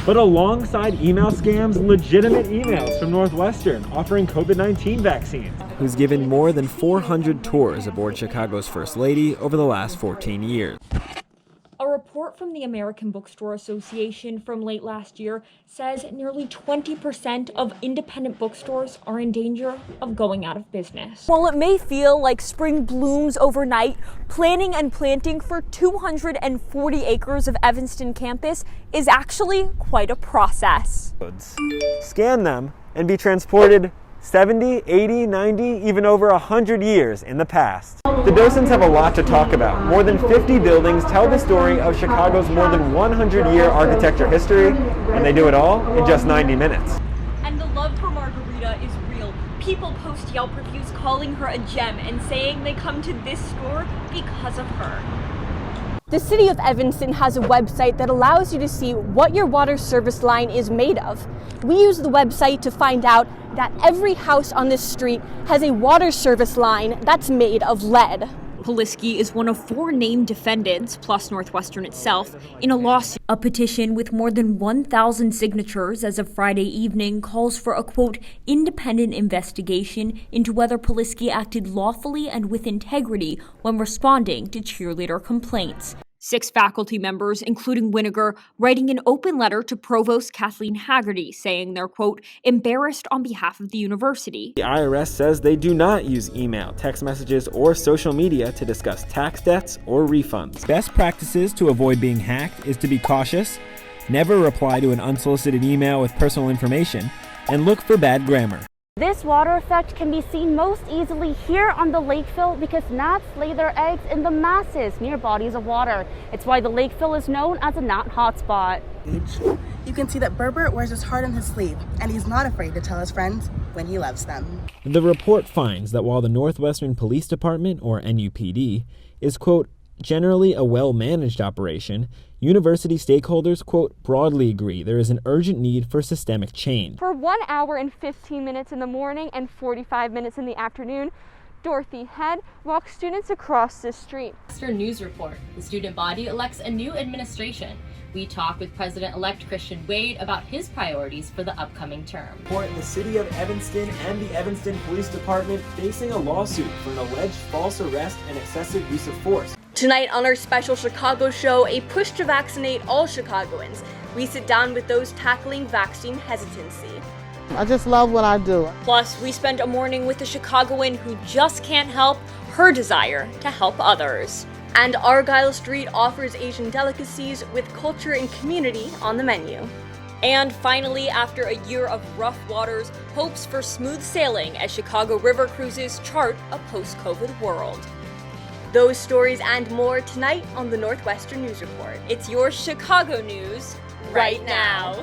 But alongside email scams, legitimate emails from Northwestern offering COVID-19 vaccines. Who's given more than 400 tours aboard Chicago's First Lady over the last 14 years. A report from the American Bookstore Association from late last year says nearly 20% of independent bookstores are in danger of going out of business. While it may feel like spring blooms overnight, planning and planting for 240 acres of Evanston campus is actually quite a process. Scan them and be transported 70, 80, 90, even over 100 years in the past. The docents have a lot to talk about. More than 50 buildings tell the story of Chicago's more than 100-year architecture history, and they do it all in just 90 minutes. And the love for Margarita is real. People post Yelp reviews calling her a gem and saying they come to this store because of her. The city of Evanston has a website that allows you to see what your water service line is made of. We use the website to find out that every house on this street has a water service line that's made of lead. Polisky is one of 4 named defendants, plus Northwestern itself, in a lawsuit. A petition with more than 1,000 signatures as of Friday evening calls for a, quote, independent investigation into whether Polisky acted lawfully and with integrity when responding to cheerleader complaints. 6 faculty members, including Winiger, writing an open letter to Provost Kathleen Haggerty saying they're, quote, embarrassed on behalf of the university. The IRS says they do not use email, text messages, or social media to discuss tax debts or refunds. Best practices to avoid being hacked is to be cautious, never reply to an unsolicited email with personal information, and look for bad grammar. This water effect can be seen most easily here on the Lakeville because gnats lay their eggs in the masses near bodies of water. It's why the Lakeville is known as a gnat hotspot. You can see that Berbert wears his heart on his sleeve, and he's not afraid to tell his friends when he loves them. The report finds that while the Northwestern Police Department, or NUPD, is, quote, generally a well-managed operation, university stakeholders, quote, broadly agree there is an urgent need for systemic change. For 1 hour and 15 minutes in the morning and 45 minutes in the afternoon, Dorothy Head walks students across this street. Northwestern News Report. The student body elects a new administration. We talk with President-elect Christian Wade about his priorities for the upcoming term. Report in the city of Evanston and the Evanston Police Department facing a lawsuit for an alleged false arrest and excessive use of force. Tonight on our special Chicago show, a push to vaccinate all Chicagoans. We sit down with those tackling vaccine hesitancy. I just love what I do. Plus, we spent a morning with a Chicagoan who just can't help her desire to help others. And Argyle Street offers Asian delicacies with culture and community on the menu. And finally, after a year of rough waters, hopes for smooth sailing as Chicago River cruises chart a post-COVID world. Those stories and more tonight on the Northwestern News Report. It's your Chicago news right now.